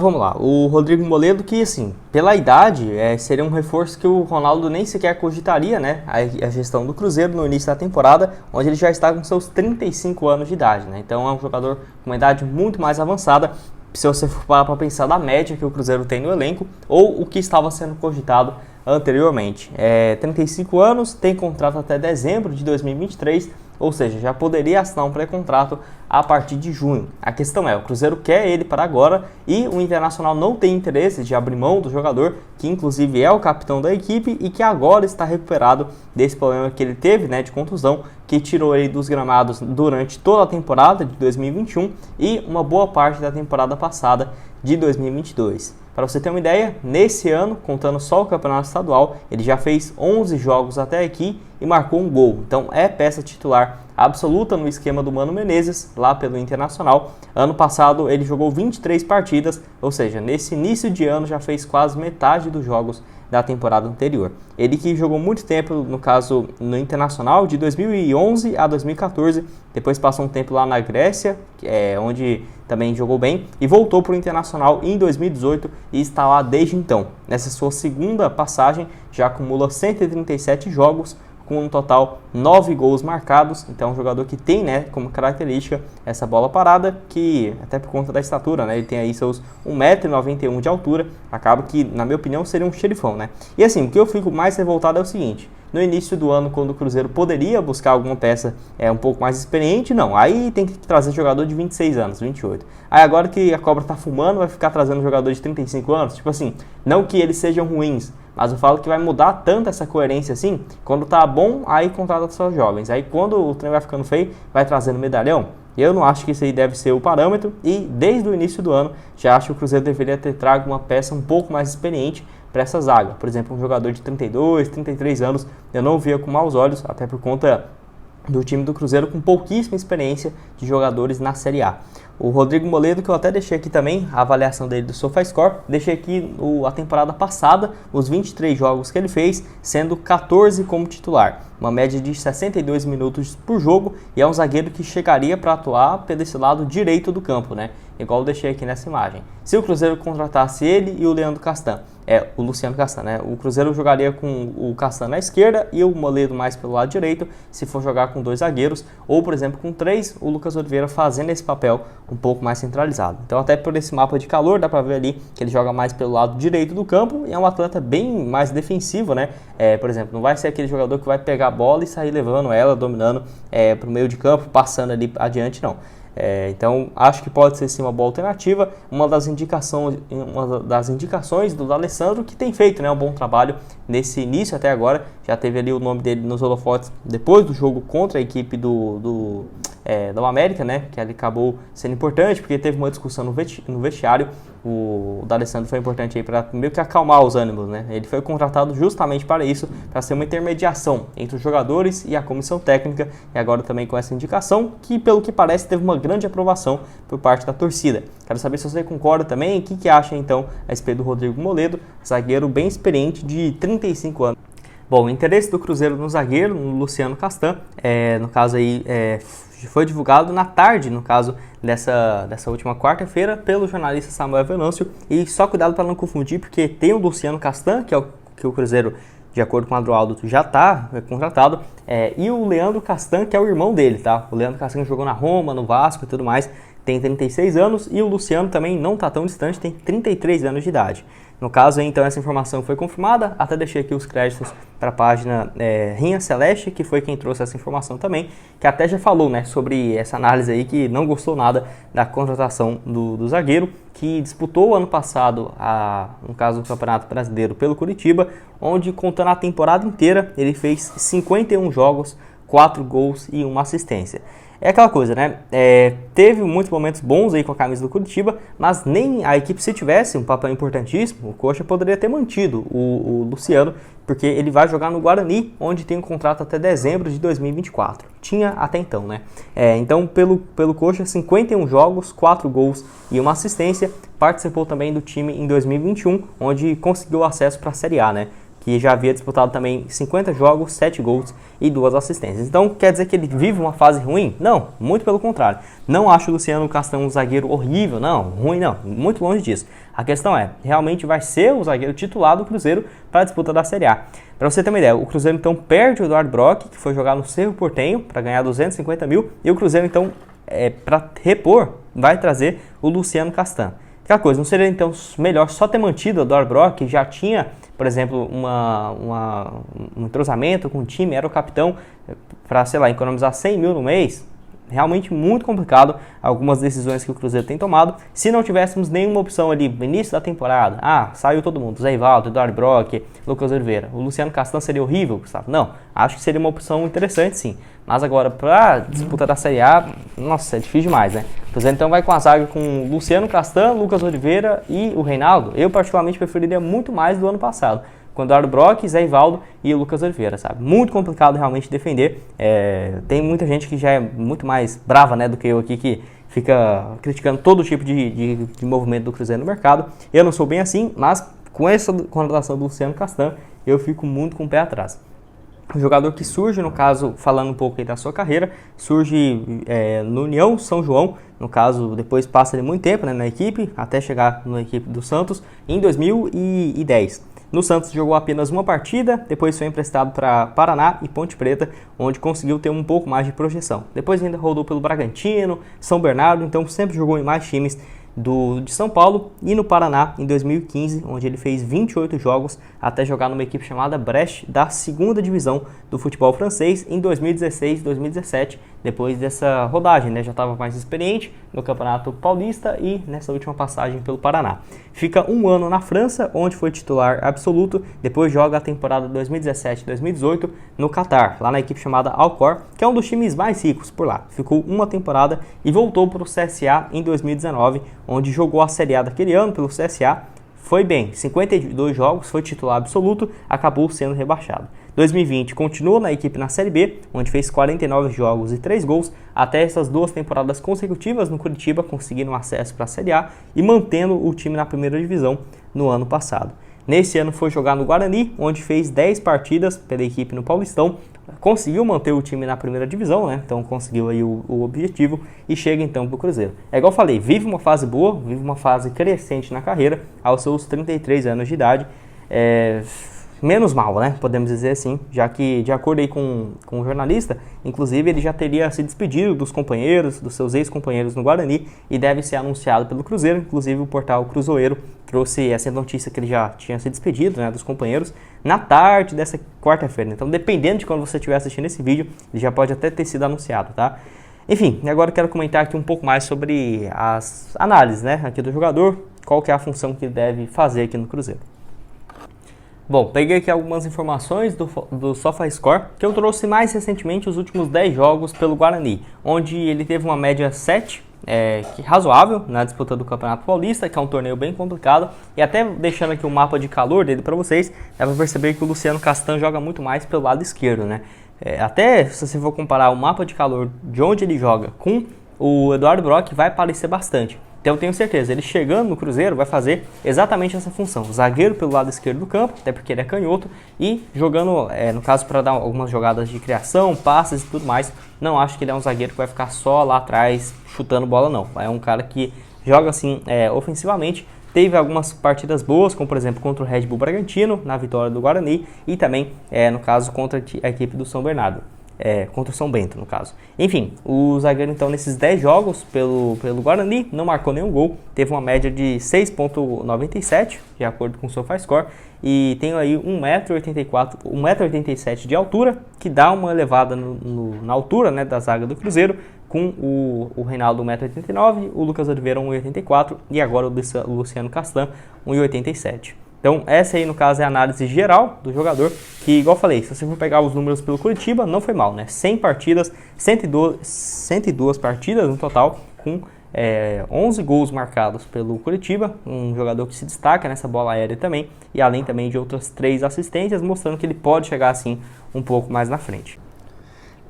Vamos lá, o Rodrigo Moledo, que assim, pela idade, seria um reforço que o Ronaldo nem sequer cogitaria, né? A gestão do Cruzeiro no início da temporada, onde ele já está com seus 35 anos de idade, né? Então é um jogador com uma idade muito mais avançada, se você for parar para pensar da média que o Cruzeiro tem no elenco, ou o que estava sendo cogitado anteriormente. 35 anos, tem contrato até dezembro de 2023, ou seja, já poderia assinar um pré-contrato a partir de junho. A questão é, o Cruzeiro quer ele para agora e o Internacional não tem interesse de abrir mão do jogador, que inclusive é o capitão da equipe e que agora está recuperado desse problema que ele teve, né, de contusão, que tirou ele dos gramados durante toda a temporada de 2021 e uma boa parte da temporada passada de 2022. Para você ter uma ideia, nesse ano, contando só o campeonato estadual, ele já fez 11 jogos até aqui e marcou um gol. Então é peça titular absoluta no esquema do Mano Menezes, lá pelo Internacional. Ano passado ele jogou 23 partidas, ou seja, nesse início de ano já fez quase metade dos jogos da temporada anterior. Ele que jogou muito tempo, no caso, no Internacional, de 2011 a 2014, depois passou um tempo lá na Grécia, onde também jogou bem, e voltou para o Internacional em 2018 e está lá desde então. Nessa sua segunda passagem, já acumula 137 jogos, com um total 9 gols marcados. Então é um jogador que tem, né, como característica essa bola parada, que até por conta da estatura, né, ele tem aí seus 1,91 m de altura, acaba que, na minha opinião, seria um xerifão, né. E assim, o que eu fico mais revoltado é o seguinte: no início do ano, quando o Cruzeiro poderia buscar alguma peça um pouco mais experiente, não, aí tem que trazer jogador de 26 anos, 28. Aí agora que a cobra tá fumando, vai ficar trazendo jogador de 35 anos, tipo assim, não que eles sejam ruins, mas eu falo que vai mudar tanto essa coerência assim, quando tá bom, aí contrata só jovens. Aí quando o trem vai ficando feio, vai trazendo medalhão. Eu não acho que isso aí deve ser o parâmetro e desde o início do ano já acho que o Cruzeiro deveria ter trago uma peça um pouco mais experiente para essa zaga. Por exemplo, um jogador de 32, 33 anos, eu não via com maus olhos, até por conta do time do Cruzeiro com pouquíssima experiência de jogadores na Série A. O Rodrigo Moledo, que eu até deixei aqui também, a avaliação dele do SofaScore, deixei aqui a temporada passada, os 23 jogos que ele fez, sendo 14 como titular. Uma média de 62 minutos por jogo, e é um zagueiro que chegaria para atuar desse lado direito do campo, né? Igual eu deixei aqui nessa imagem. Se o Cruzeiro contratasse ele e o Leandro Castan, o Luciano Castan, né? O Cruzeiro jogaria com o Castan na esquerda e o Moledo mais pelo lado direito, se for jogar com 2 zagueiros, ou por exemplo com 3, o Lucas Oliveira fazendo esse papel um pouco mais centralizado. Então até por esse mapa de calor dá para ver ali que ele joga mais pelo lado direito do campo e é um atleta bem mais defensivo, né? Por exemplo, não vai ser aquele jogador que vai pegar a bola e sair levando ela, dominando para o meio de campo, passando ali adiante, não. Então acho que pode ser sim uma boa alternativa, uma das indicações do D'Alessandro, que tem feito, né, um bom trabalho nesse início até agora. Já teve ali o nome dele nos holofotes depois do jogo contra a equipe do América, né, que ele acabou sendo importante porque teve uma discussão no vestiário. O D'Alessandro foi importante aí para meio que acalmar os ânimos, né? Ele foi contratado justamente para isso, para ser uma intermediação entre os jogadores e a comissão técnica, e agora também com essa indicação, que pelo que parece teve uma grande aprovação por parte da torcida. Quero saber se você concorda também, o que acha então a respeito do Rodrigo Moledo, zagueiro bem experiente de 35 anos. Bom, o interesse do Cruzeiro no zagueiro, no Luciano Castan, no caso aí, foi divulgado na tarde, no caso dessa última quarta-feira, pelo jornalista Samuel Venâncio. E só cuidado para não confundir, porque tem o Luciano Castan, que é o que o Cruzeiro, de acordo com o Adroaldo, já está contratado, e o Leandro Castan, que é o irmão dele, tá? O Leandro Castan jogou na Roma, no Vasco e tudo mais, tem 36 anos, e o Luciano também não está tão distante, tem 33 anos de idade. No caso, então, essa informação foi confirmada, até deixei aqui os créditos para a página Rinha Celeste, que foi quem trouxe essa informação também, que até já falou, né, sobre essa análise aí, que não gostou nada da contratação do zagueiro, que disputou o ano passado, no caso do Campeonato Brasileiro, pelo Curitiba, onde, contando a temporada inteira, ele fez 51 jogos, 4 gols e 1 assistência. É aquela coisa, né? Teve muitos momentos bons aí com a camisa do Curitiba, mas nem a equipe, se tivesse um papel importantíssimo, o Coxa poderia ter mantido o Luciano, porque ele vai jogar no Guarani, onde tem um contrato até dezembro de 2024. Tinha até então, né? Então, pelo Coxa, 51 jogos, 4 gols e 1 assistência. Participou também do time em 2021, onde conseguiu acesso para a Série A, né? que já havia disputado também 50 jogos, 7 gols e 2 assistências. Então, quer dizer que ele vive uma fase ruim? Não, muito pelo contrário. Não acho o Luciano Castan um zagueiro horrível, não, ruim não, muito longe disso. A questão é, realmente vai ser o zagueiro titular do Cruzeiro para a disputa da Série A. Para você ter uma ideia, o Cruzeiro então perde o Eduardo Brock, que foi jogar no Cerro Porteño para ganhar 250 mil, e o Cruzeiro então, para repor, vai trazer o Luciano Castan. Aquela coisa, não seria então melhor só ter mantido o Eduardo Brock, que já tinha, por exemplo, um entrosamento com o time, era o capitão, para, sei lá, economizar 100 mil no mês? Realmente muito complicado algumas decisões que o Cruzeiro tem tomado. Se não tivéssemos nenhuma opção ali no início da temporada, saiu todo mundo, Zé Ivaldo, Eduardo Brock, Lucas Oliveira, o Luciano Castan seria horrível, Gustavo? Não, acho que seria uma opção interessante sim. Mas agora, para disputa da Série A, nossa, é difícil demais, né? O Cruzeiro então vai com a zaga com Luciano Castan, Lucas Oliveira e o Reinaldo. Eu particularmente preferiria muito mais do ano passado, com o Eduardo Brock, Zé Ivaldo e o Lucas Oliveira, sabe? Muito complicado realmente defender. Tem muita gente que já é muito mais brava, né, do que eu aqui, que fica criticando todo tipo de movimento do Cruzeiro no mercado. Eu não sou bem assim, mas com essa contratação do Luciano Castan, eu fico muito com o pé atrás. O jogador que surge, no caso, falando um pouco aí da sua carreira, surge no União São João, no caso, depois passa ali muito tempo, né, na equipe, até chegar na equipe do Santos, em 2010. No Santos jogou apenas uma partida, depois foi emprestado para Paraná e Ponte Preta, onde conseguiu ter um pouco mais de projeção. Depois ainda rodou pelo Bragantino, São Bernardo, então sempre jogou em mais times de São Paulo, e no Paraná em 2015, onde ele fez 28 jogos até jogar numa equipe chamada Brest da segunda divisão do futebol francês em 2016 e 2017. Depois dessa rodagem, né, já estava mais experiente no Campeonato Paulista e nessa última passagem pelo Paraná. Fica um ano na França, onde foi titular absoluto, depois joga a temporada 2017-2018 no Catar, lá na equipe chamada Alcor, que é um dos times mais ricos por lá. Ficou uma temporada e voltou para o CSA em 2019, onde jogou a Série A daquele ano pelo CSA. Foi bem, 52 jogos, foi titular absoluto, acabou sendo rebaixado. 2020 continuou na equipe na Série B, onde fez 49 jogos e 3 gols, até essas 2 temporadas consecutivas no Curitiba, conseguindo acesso para a Série A e mantendo o time na primeira divisão no ano passado. Nesse ano foi jogar no Guarani, onde fez 10 partidas pela equipe no Paulistão, conseguiu manter o time na primeira divisão, né? Então conseguiu aí o objetivo e chega então para o Cruzeiro. É igual eu falei, vive uma fase boa, vive uma fase crescente na carreira, aos seus 33 anos de idade. Menos mal, né? Podemos dizer assim, já que, de acordo aí com o jornalista, inclusive ele já teria se despedido dos companheiros, dos seus ex-companheiros no Guarani, e deve ser anunciado pelo Cruzeiro. Inclusive o portal Cruzoeiro trouxe essa notícia que ele já tinha se despedido, né, dos companheiros na tarde dessa quarta-feira. Então, dependendo de quando você estiver assistindo esse vídeo, ele já pode até ter sido anunciado, tá? Enfim, agora eu quero comentar aqui um pouco mais sobre as análises, né, aqui do jogador, qual que é a função que ele deve fazer aqui no Cruzeiro. Bom, peguei aqui algumas informações do SofaScore, que eu trouxe mais recentemente os últimos 10 jogos pelo Guarani, onde ele teve uma média 7, razoável na disputa do Campeonato Paulista, que é um torneio bem complicado, e até deixando aqui o mapa de calor dele para vocês, dá para perceber que o Luciano Castan joga muito mais pelo lado esquerdo, né? Até se você for comparar o mapa de calor de onde ele joga com o Eduardo Brock, vai parecer bastante. Então eu tenho certeza, ele chegando no Cruzeiro vai fazer exatamente essa função, zagueiro pelo lado esquerdo do campo, até porque ele é canhoto, e jogando, no caso, para dar algumas jogadas de criação, passes e tudo mais. Não acho que ele é um zagueiro que vai ficar só lá atrás chutando bola, não. É um cara que joga assim, ofensivamente. Teve algumas partidas boas, como por exemplo contra o Red Bull Bragantino, na vitória do Guarani, e também, no caso, contra a equipe do São Bernardo. Contra o São Bento, no caso. Enfim, o zagueiro, então, nesses 10 jogos pelo Guarani, não marcou nenhum gol, teve uma média de 6,97, de acordo com o SofaScore, e tem aí 1,87 m de altura, que dá uma elevada na altura, né, da zaga do Cruzeiro, com o Reinaldo 1,89 m, o Lucas Oliveira 1,84 m, e agora o Luciano Castan 1,87 m. Então, essa aí, no caso, é a análise geral do jogador, que, igual eu falei, se você for pegar os números pelo Curitiba, não foi mal, né? 100 partidas, 102 partidas no total, com 11 gols marcados pelo Curitiba, um jogador que se destaca nessa bola aérea também, e além também de outras 3 assistências, mostrando que ele pode chegar, assim, um pouco mais na frente.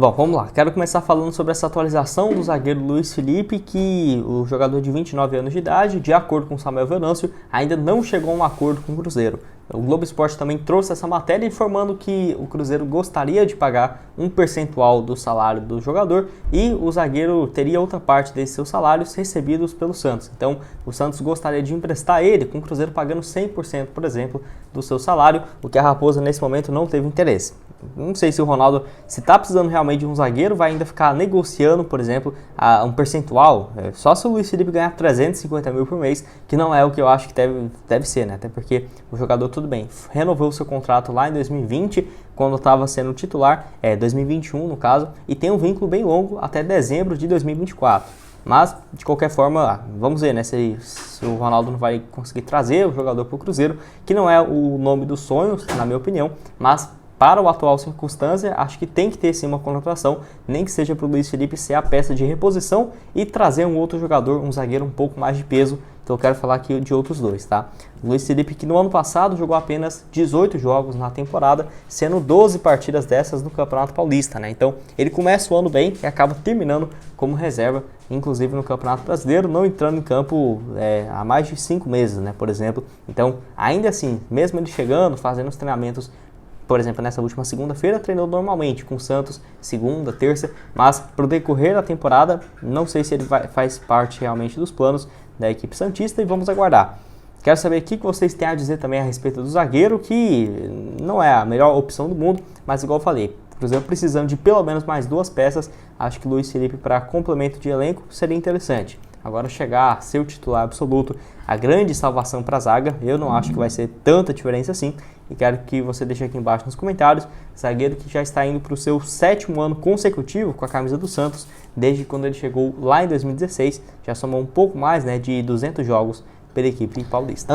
Bom, vamos lá. Quero começar falando sobre essa atualização do zagueiro Luiz Felipe, que o jogador de 29 anos de idade, de acordo com Samuel Venâncio, ainda não chegou a um acordo com o Cruzeiro. O Globo Esporte também trouxe essa matéria informando que o Cruzeiro gostaria de pagar um percentual do salário do jogador e o zagueiro teria outra parte desses seus salários recebidos pelo Santos. Então, o Santos gostaria de emprestar ele, com o Cruzeiro pagando 100%, por exemplo, do seu salário, o que a Raposa nesse momento não teve interesse. Não sei se o Ronaldo, se está precisando realmente de um zagueiro, vai ainda ficar negociando, por exemplo, um percentual. Só se o Luiz Felipe ganhar 350 mil por mês, que não é o que eu acho que deve ser, né? Até porque o jogador, tudo bem, renovou o seu contrato lá em 2020, quando estava sendo titular, 2021 no caso, e tem um vínculo bem longo até dezembro de 2024. Mas, de qualquer forma, vamos ver, né, se o Ronaldo não vai conseguir trazer o jogador para o Cruzeiro, que não é o nome dos sonhos, na minha opinião, mas para a atual circunstância, acho que tem que ter sim uma contratação, nem que seja para o Luiz Felipe ser a peça de reposição e trazer um outro jogador, um zagueiro um pouco mais de peso. Então eu quero falar aqui de outros dois, tá? O Luiz Felipe, que no ano passado jogou apenas 18 jogos na temporada, sendo 12 partidas dessas no Campeonato Paulista, né? Então ele começa o ano bem e acaba terminando como reserva, inclusive no Campeonato Brasileiro, não entrando em campo há mais de 5 meses, né? Por exemplo. Então, ainda assim, mesmo ele chegando, fazendo os treinamentos, por exemplo, nessa última segunda-feira, treinou normalmente com o Santos, segunda, terça, mas para o decorrer da temporada, não sei se ele faz parte realmente dos planos da equipe santista e vamos aguardar. Quero saber o que vocês têm a dizer também a respeito do zagueiro, que não é a melhor opção do mundo, mas igual eu falei, o Cruzeiro precisando de pelo menos mais 2 peças, acho que o Luiz Felipe para complemento de elenco seria interessante. Agora chegar a ser o titular absoluto, a grande salvação para a zaga, eu não acho que vai ser tanta diferença assim. E quero que você deixe aqui embaixo nos comentários, zagueiro que já está indo para o seu 7º ano consecutivo com a camisa do Santos, desde quando ele chegou lá em 2016, já somou um pouco mais, né, de 200 jogos pela equipe paulista.